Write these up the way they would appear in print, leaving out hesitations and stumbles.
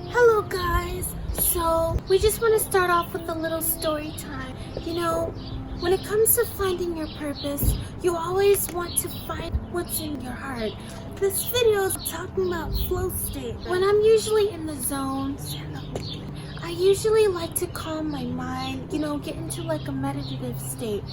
Hello guys! So we just want to start off with a little story time. You know, when it comes to finding your purpose, you always want to find what's in your heart. This video is talking about flow state. When I'm usually in the zone, I usually like to calm my mind, get into like a meditative state.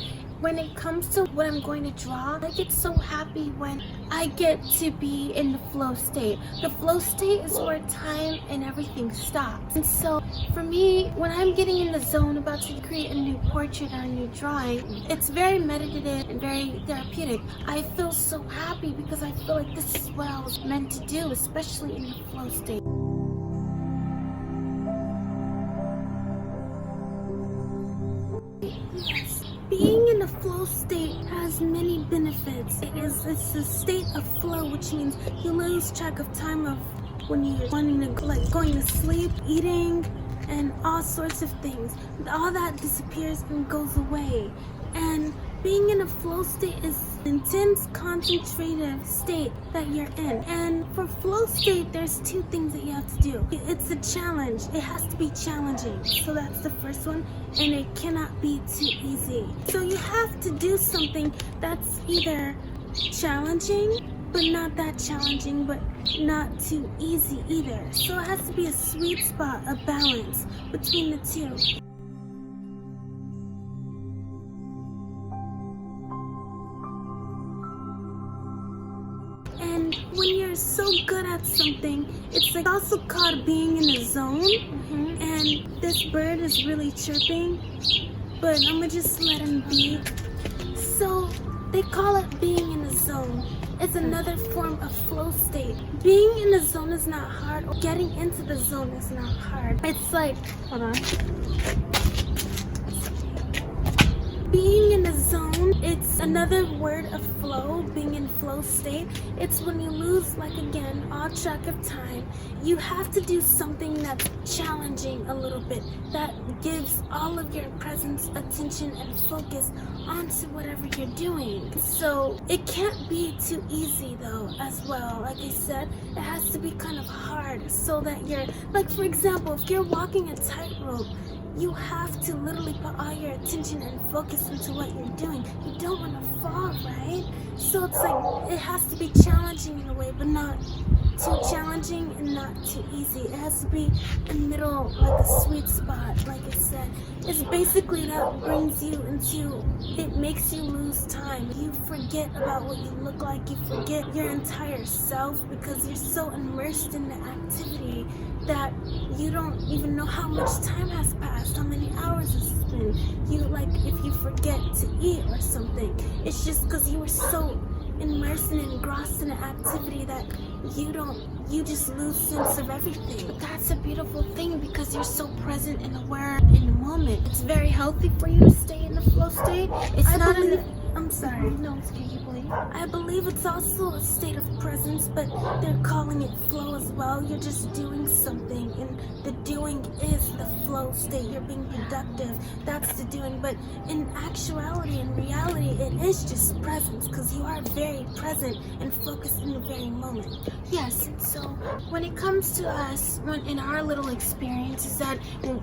When it comes to what I'm going to draw, I get so happy when I get to be in the flow state. The flow state is where time and everything stops. And so for me, when I'm getting in the zone about to create a new portrait or a new drawing, it's very meditative and very therapeutic. I feel so happy because I feel like this is what I was meant to do, especially in the flow state. Yes. Being in a flow state has many benefits. It's a state of flow, which means you lose track of time of when you're wanting to, like going to sleep, eating, and all sorts of things. All that disappears and goes away. And being in a flow state is an intense, concentrative state that you're in. And for flow state, there's two things that you have to do. It's a challenge. It has to be challenging. So that's the first one. And it cannot be too easy. So you have to do something that's either challenging, but not that challenging, but not too easy either. So it has to be a sweet spot, a balance between the two. And when you're so good at something, it's like also called being in the zone. And this bird is really chirping, but I'm gonna just let him be. So they call it being in the zone. It's another form of flow state. Being in the zone is not hard, or getting into the zone is not hard. It's like, hold on. Being in the zone, it's another word of flow, being in flow state. It's when you lose, like again, all track of time. You have to do something that's challenging a little bit, that gives all of your presence, attention, and focus onto whatever you're doing. So it can't be too easy though, as well. Like I said, it has to be kind of hard so that you're, like for example, if you're walking a tightrope, you have to literally put all your attention and focus into what you're doing. You don't want to fall, right? So it's like, it has to be challenging in a way, but not too challenging and not too easy. It has to be a middle, like a sweet spot, like I said. It's basically that brings you into, it makes you lose time. You forget about what you look like. You forget your entire self because you're so immersed in the activity that you don't even know how much time has passed, how many hours it's been. You, like, if you forget to eat or something, it's just because you were so immersed and engrossed in the activity that you just lose sense of everything. But that's a beautiful thing because you're so present and aware in the moment. It's very healthy for you to stay in the flow state. I'm sorry. No, it's okay. You believe? I believe it's also a state of presence, but they're calling it flow as well. You're just doing something, and the doing is the flow state. You're being productive. That's the doing. But in actuality, in reality, it is just presence because you are very present and focused in the very moment. Yes. So when it comes to us, when in our little experience, is that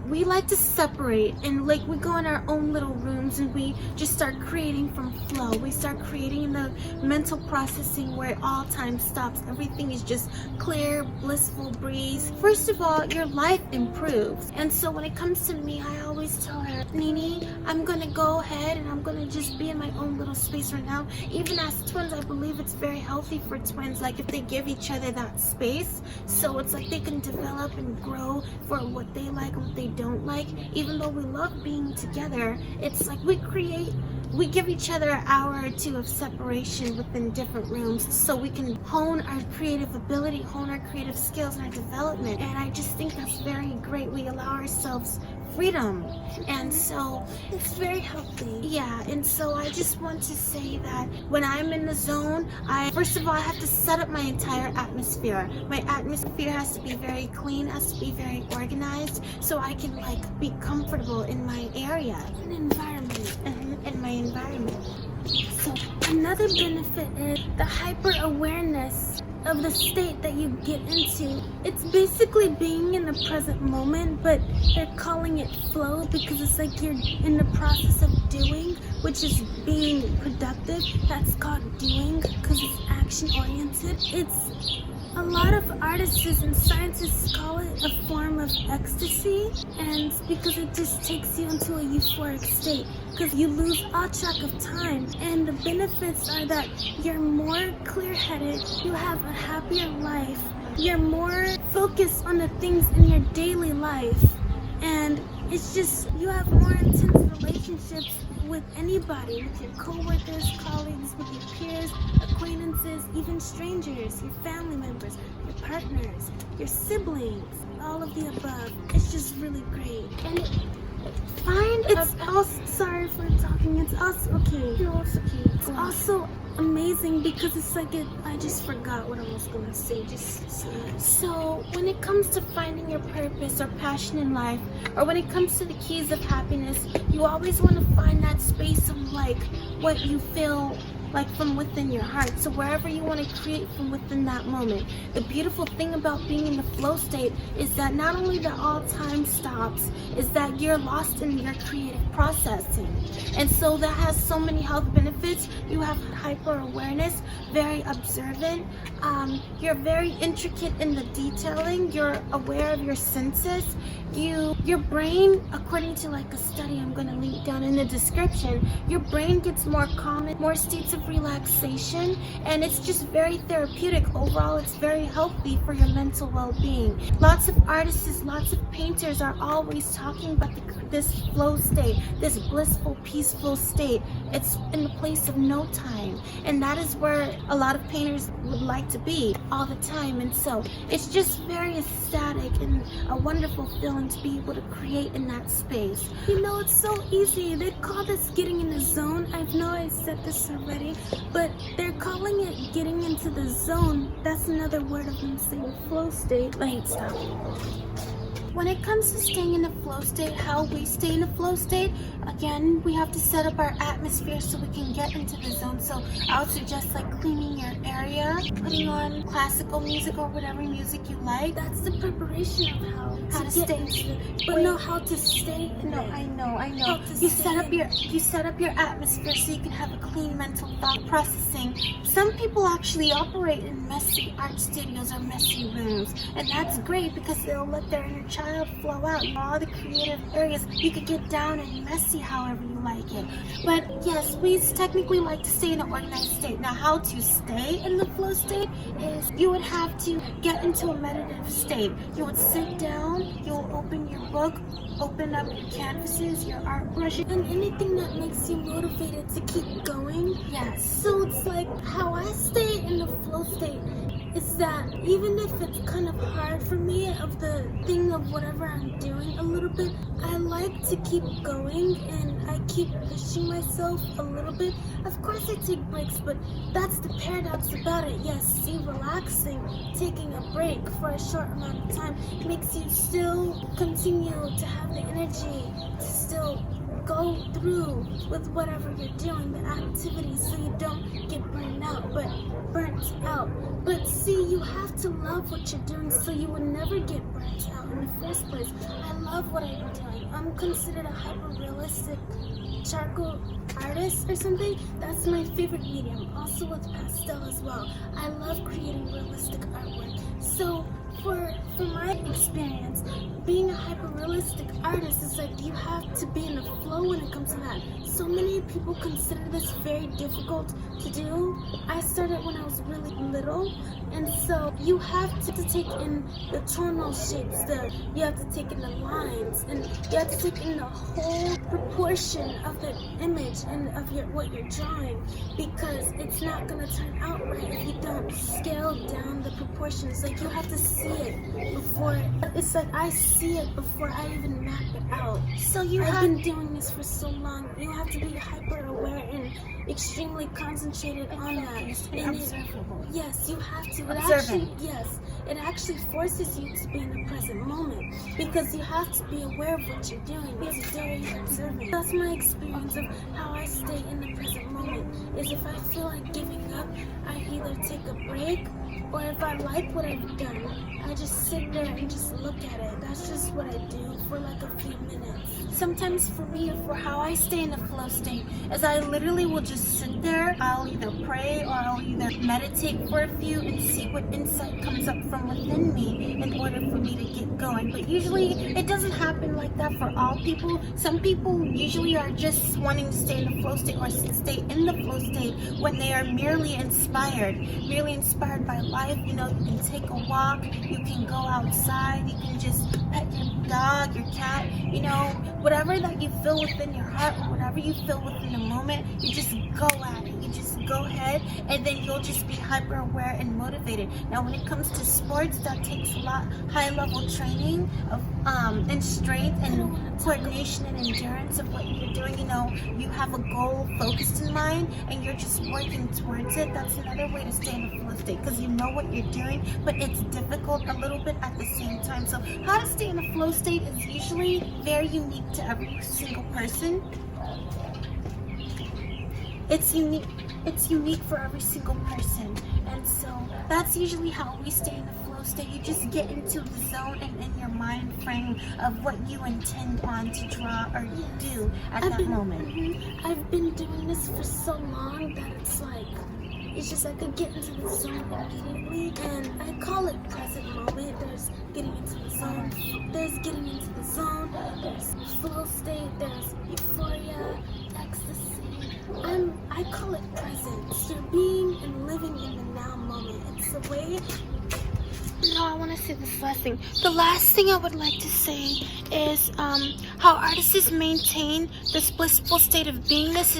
we like to separate and like we go in our own little rooms and we just start creating from flow. We start creating in the mental processing where all time stops. Everything is just clear, blissful breeze. First of all, your life improves. And so when it comes to me, I always tell her, Nini, I'm gonna go ahead and I'm gonna just be in my own little space right now. Even as twins, I believe it's very healthy for twins, like if they give each other that space, so it's like they can develop and grow for what they like and what they don't like. Even though we love being together, it's like we create we give each other an hour or two of separation within different rooms so we can hone our creative ability, hone our creative skills and our development. And I just think that's very great. We allow ourselves freedom, and so It's very healthy. yeah. And so I just want to say that when I'm in the zone, I first of all I have to set up my entire atmosphere. My atmosphere has to be very clean, has to be very organized, so I can like be comfortable in my area An environment. and in my environment. So another benefit is the hyper awareness of the state that you get into. It's basically being in the present moment, but they're calling it flow because it's like you're in the process of doing, which is being productive. That's called doing because it's action oriented. It's a lot of artists and scientists call it a form of ecstasy, and because it just takes you into a euphoric state because you lose all track of time. And the benefits are that you're more clear-headed, you have a happier life, you're more focused on the things in your daily life, and it's just you have more intense relationships with anybody, with your co-workers, colleagues, with your peers, acquaintances, even strangers, your family members, your partners, your siblings, all of the above. It's just really great. And it's also, sorry for talking, it's also okay. No, it's okay. It's also amazing because it's like I just forgot what I was gonna say. Just say it. So when it comes to finding your purpose or passion in life, or when it comes to the keys of happiness, you always want to find that space of like what you feel like from within your heart. So wherever you want to create from within that moment. The beautiful thing about being in the flow state is that not only that all time stops, is that you're lost in your creative processing. And so that has so many health benefits. You have hyper awareness, very observant, you're very intricate in the detailing, you're aware of your senses. Your brain, according to like a study I'm going to link down in the description, your brain gets more calm, more states of relaxation, and it's just very therapeutic. Overall, it's very healthy for your mental well-being. Lots of artists, lots of painters are always talking about this flow state, this blissful, peaceful state. It's in the place of no time, and that is where a lot of painters would like to be all the time. And so it's just very ecstatic and a wonderful feeling to be able to create in that space. You know, it's so easy. They call this getting in the zone. I know I said this already, but they're calling it getting into the zone. That's another word of them saying flow state. Wait, stop. When it comes to staying in the flow state, how we stay in the flow state, again, we have to set up our atmosphere so we can get into the zone. So I would suggest like cleaning your area, putting on classical music or whatever music you like. That's the preparation of how to stay into it. But no, how to stay in No, it. I know. How to You stay set up your atmosphere so you can have a clean mental thought processing. Some people actually operate in messy art studios or messy rooms, and that's great because they'll let their inner child flow out in all the creative areas. You could get down and messy however you like it. But yes, we technically like to stay in an organized state. Now, how to stay in the flow state is you would have to get into a meditative state. You would sit down, you'll open your book, open up your canvases, your art brushes, And anything that makes you motivated to keep going. yes. So it's like how I stay in the flow state is that even if it's kind of hard for me of the thing of whatever I'm doing a little bit, I like to keep going and I keep pushing myself a little bit. Of course I take breaks, but that's the paradox about it. Yes, see, relaxing, taking a break for a short amount of time makes you still continue to have the energy to still go through with whatever you're doing, the activities, so you don't get burnt out. But see, you have to love what you're doing so you would never get burnt out in the first place. I love what I'm doing. I'm considered a hyper-realistic charcoal artist or something. That's my favorite medium, also with pastel as well. I love creating realistic artwork. So for my experience, being a hyper-realistic artist is like you have to be in the flow when it comes to that. So many people consider this very difficult to do. I started when I was really little, And so you have to take in the tonal shapes, you have to take in the lines, and you have to take in the whole proportion of the image and of what you're drawing, because it's not going to turn out right if you don't scale down the proportions. Like, you have to see it before, it's like I see it before I even map it out. So I've been doing this for so long. You have to be hyper aware and extremely concentrated on that. Yes, you have to. It actually forces you to be in the present moment, because you have to be aware of what you're doing. It's very observant. That's my experience of how I stay in the present moment. Is if I feel like giving up, I either take a break, or if I like what I've done, I just sit there and just look at it. That's just what I do for like a few minutes. Sometimes for me, for how I stay in the flow state, is I literally will just sit there. I'll either pray or I'll either meditate for a few and see what insight comes up from within me in order for me to get going. But usually it doesn't happen like that for all people. Some people usually are just wanting to stay in the flow state or stay in the flow state when they are merely inspired by life. You know, you can take a walk, you can go outside, you can just pet your dog, your cat, you know, whatever that you feel within your heart or whatever you feel within the moment, you just go at it. You just go ahead, and then you'll just be hyper aware and motivated. Now, when it comes to sports, that takes a lot high level training of and strength and coordination and endurance of what you're doing. You know, you have a goal focused in mind and you're just working towards it. That's another way to stay in the flow state, because you know what you're doing, but it's difficult a little bit at the same time. So how to stay in a flow state is usually very unique to every single person. It's unique for every single person, and so that's usually how we stay in the flow state. You just get into the zone and in your mind frame of what you intend on to draw or do at that moment. I've been doing this for so long that it's just I could get into the zone immediately, and I call it present moment. There's getting into the zone, there's getting into the zone, there's flow state, there's euphoria, ecstasy. I call it presence. You're being and living in the now moment. It's the way. No, I want to say this last thing. The last thing I would like to say is how artists maintain this blissful state of beingness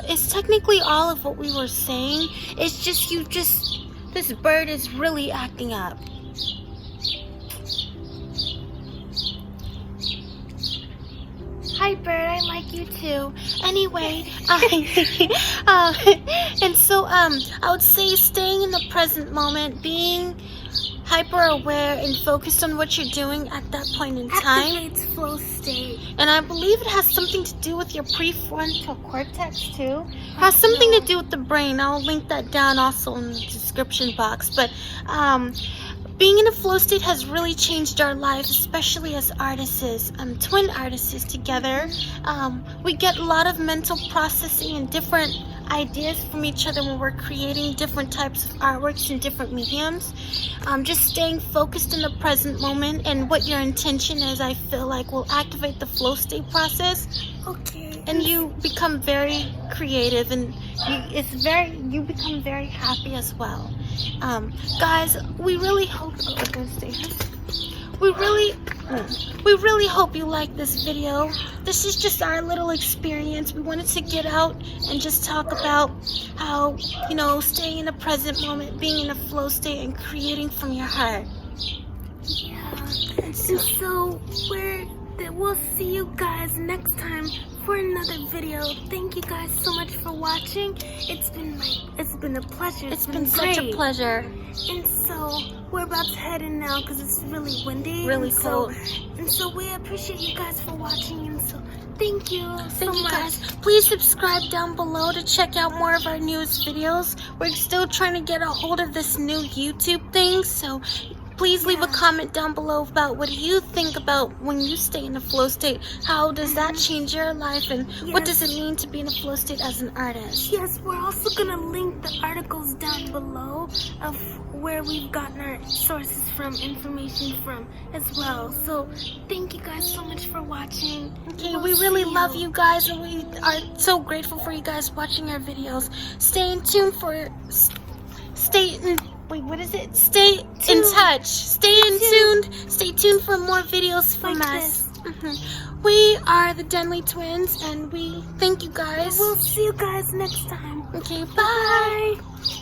is technically all of what we were saying. It's just this bird is really acting up. Hi, bird. I like you too. Anyway, and so I would say staying in the present moment, being hyper aware and focused on what you're doing at that point in time. Activates flow state. And I believe it has something to do with your prefrontal cortex too. It has something to do with the brain. I'll link that down also in the description box. But being in a flow state has really changed our lives, especially as artists, twin artists together. We get a lot of mental processing and different ideas from each other when we're creating different types of artworks in different mediums. Just staying focused in the present moment and what your intention is, I feel like will activate the flow state process. Okay. And you become very creative, and you become very happy as well. Guys, we really hope we really hope you like this video. This is just our little experience. We wanted to get out and just talk about how, you know, staying in the present moment, being in a flow state, and creating from your heart. Yeah. And so we'll see you guys next time for another video. Thank you guys so much for watching. It's been a pleasure. It's been such a pleasure. And so we're about to head in now because it's really windy. Really cold. And so we appreciate you guys for watching. And so thank you so much. Guys. Please subscribe down below to check out more of our newest videos. We're still trying to get a hold of this new YouTube thing. So please leave a comment down below about what do you think about when you stay in a flow state. How does that change your life, and what does it mean to be in a flow state as an artist? Yes, we're also going to link the articles down below of where we've gotten our sources from, information from as well. So thank you guys so much for watching. Okay, we really love you guys, and we are so grateful for you guys watching our videos. Stay in tune for... wait, what is it? Stay in touch. Stay tuned. Stay tuned for more videos from Like us. We are the Denley twins, and we thank you guys. We'll see you guys next time. Okay, bye. Bye.